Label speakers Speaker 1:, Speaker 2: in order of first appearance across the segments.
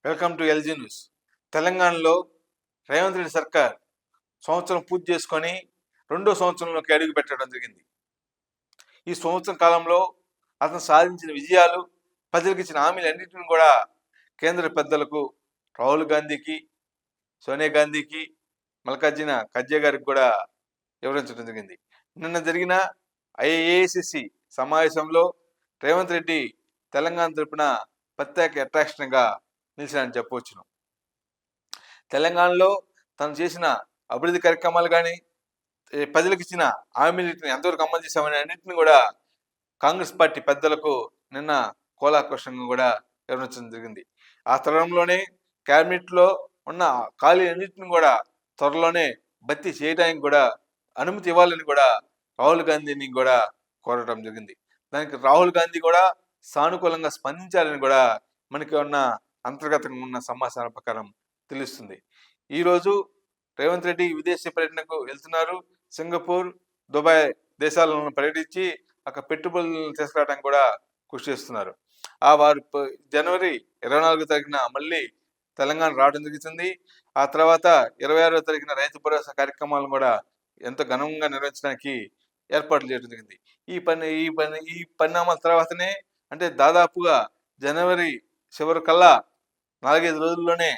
Speaker 1: Welcome to LG news. తెలంగాణలో రేవంత్ రెడ్డి సర్కార్ సంవత్సరం పూర్తి చేసుకొని రెండో సంవత్సరంలోకి అడుగు పెట్టడం జరిగింది. ఈ సంవత్సరం కాలంలో అతను సాధించిన విజయాలు, ప్రజలకు ఇచ్చిన హామీలన్నింటిని కూడా కేంద్ర పెద్దలకు రాహుల్ గాంధీకి, సోనియా గాంధీకి, మల్కార్జున ఖర్గే గారికి కూడా వివరించడం జరిగింది. నిన్న జరిగిన ఏఐసిసి సమావేశంలో రేవంత్ రెడ్డి తెలంగాణ తరపున ప్రత్యేక అట్రాక్షన్గా నిలిచారని చెప్పవచ్చును. తెలంగాణలో తను చేసిన అభివృద్ధి కార్యక్రమాలు కానీ, ప్రజలకు ఇచ్చిన హామీలను ఎంతవరకు అమలు చేశామని అన్నింటిని కూడా కాంగ్రెస్ పార్టీ పెద్దలకు నిన్న కోలాకోశంగా కూడా వివరించడం జరిగింది. ఆ తరుణంలోనే క్యాబినెట్లో ఉన్న ఖాళీలన్నింటిని కూడా త్వరలోనే భర్తీ చేయడానికి కూడా అనుమతి ఇవ్వాలని కూడా రాహుల్ గాంధీని కూడా కోరడం జరిగింది. దానికి రాహుల్ గాంధీ కూడా సానుకూలంగా స్పందించాలని కూడా మనకి ఉన్న అంతర్గతంగా ఉన్న సమాచారం ప్రకారం తెలుస్తుంది. ఈరోజు రేవంత్ రెడ్డి విదేశీ పర్యటనకు వెళ్తున్నారు. సింగపూర్, దుబాయ్ దేశాలను పర్యటించి అక్కడ పెట్టుబడులను తీసుకురావడానికి కూడా కృషి చేస్తున్నారు. వారు జనవరి 24 తారీఖున మళ్ళీ తెలంగాణ రావడం జరుగుతుంది. ఆ తర్వాత 26వ తారీఖున రైతు భరోసా కార్యక్రమాలను కూడా ఎంతో ఘనంగా నిర్వహించడానికి ఏర్పాట్లు చేయడం జరిగింది. ఈ పరిణామాల తర్వాతనే, అంటే దాదాపుగా జనవరి చివరి కల్లా 4-5 రోజుల్లోనే,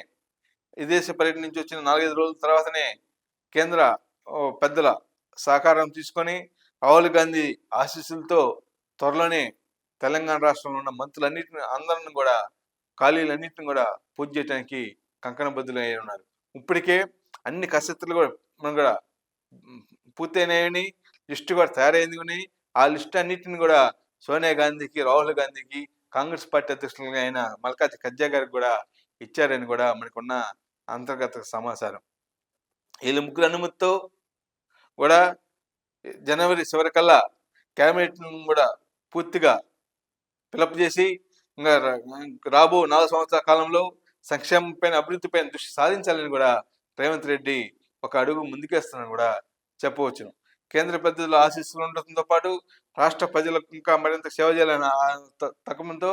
Speaker 1: విదేశీ పర్యటన నుంచి వచ్చిన 4-5 రోజుల తర్వాతనే కేంద్ర పెద్దల సహకారం తీసుకొని రాహుల్ గాంధీ ఆశీస్సులతో త్వరలోనే తెలంగాణ రాష్ట్రంలో ఉన్న అందరిని కూడా ఖాళీలన్నింటిని కూడా పూర్తి చేయడానికి కంకణబద్దులు అయి ఉన్నారు. ఇప్పటికే అన్ని కసరత్తులు కూడా పూర్తయినాయని, లిస్టు కూడా తయారైంది. ఆ లిస్టు అన్నింటిని కూడా సోనియా గాంధీకి, రాహుల్ గాంధీకి, కాంగ్రెస్ పార్టీ అధ్యక్షులుగా అయిన మల్కార్జున ఖర్గే గారికి కూడా ఇచ్చారని కూడా మనకున్న అంతర్గత సమాచారం. వీళ్ళ ముగ్గురు అనుమతితో కూడా జనవరి చివరికల్లా క్యాబినెట్ కూడా పూర్తిగా ఫిలప్ చేసి ఇంకా రాబో 4 సంవత్సరాల కాలంలో సంక్షేమం పైన, అభివృద్ధి పైన దృష్టి సాధించాలని కూడా రేవంత్ రెడ్డి ఒక అడుగు ముందుకేస్తున్నారని కూడా చెప్పవచ్చును. కేంద్ర పెద్దల ఆశీస్సులు ఉండటంతో పాటు రాష్ట్ర ప్రజలకు ఇంకా మరింత సేవ చేయాలని తగ్గడంతో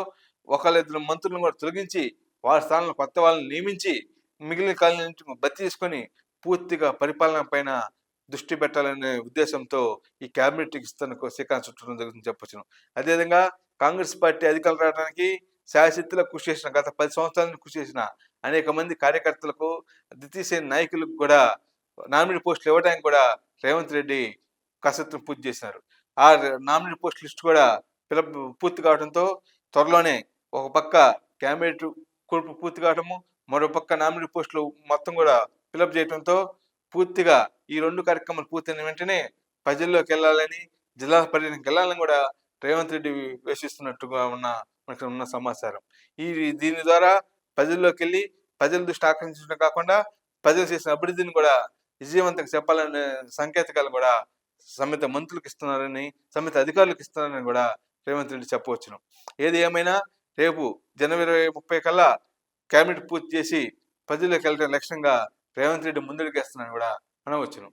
Speaker 1: 1-2 మంత్రులను కూడా తొలగించి వారి స్థానంలో కొత్త వాళ్ళని నియమించి మిగిలిన కాలం భర్తీ చేసుకొని పూర్తిగా పరిపాలన పైన దృష్టి పెట్టాలనే ఉద్దేశంతో ఈ క్యాబినెట్ ఇస్తున్న శ్రీకాంత్ చుట్టడం జరుగుతుందని చెప్పొచ్చును. అదేవిధంగా కాంగ్రెస్ పార్టీ అధికారులు రావడానికి శాయశక్తిలో కృషి చేసిన, గత 10 సంవత్సరాల నుంచి కృషి చేసిన అనేక మంది కార్యకర్తలకు, ద్వితీయ శ్రేణి నాయకులకు కూడా నామినేట్ పోస్టులు ఇవ్వడానికి కూడా రేవంత్ రెడ్డి కసరత్తును పూర్తి చేసినారు. ఆ నామినేట్ పోస్ట్ లిస్ట్ కూడా పూర్తి కావడంతో త్వరలోనే ఒక పక్క క్యాబినెట్ కూర్పు పూర్తి కావటము, మరో పక్క నామినేట్ పోస్టులు మొత్తం కూడా ఫిలప్ చేయడంతో పూర్తిగా ఈ 2 కార్యక్రమాలు పూర్తయిన వెంటనే ప్రజల్లోకి వెళ్ళాలని, జిల్లా పర్యటనకి వెళ్ళాలని కూడా రేవంత్ రెడ్డి వేసిస్తున్నట్టుగా మనకు ఉన్న సమాచారం. దీని ద్వారా ప్రజల్లోకి వెళ్ళి ప్రజల దృష్టి ఆకర్షించడం కాకుండా ప్రజలు చేసిన అభివృద్ధిని కూడా విజయవంతంగా చెప్పాలనే సంకేతాలు కూడా సంబంధిత మంత్రులకు ఇస్తున్నారని, సంబంధిత అధికారులకు ఇస్తున్నారని కూడా రేవంత్ రెడ్డి చెప్పవచ్చును. ఏది ఏమైనా రేపు జనవరి 30 కల్లా క్యాబినెట్ పూర్తి చేసి ప్రజల్లోకి వెళ్ళడం లక్ష్యంగా రేవంత్ రెడ్డి ముందడుగేస్తున్నారని కూడా అనవచ్చును.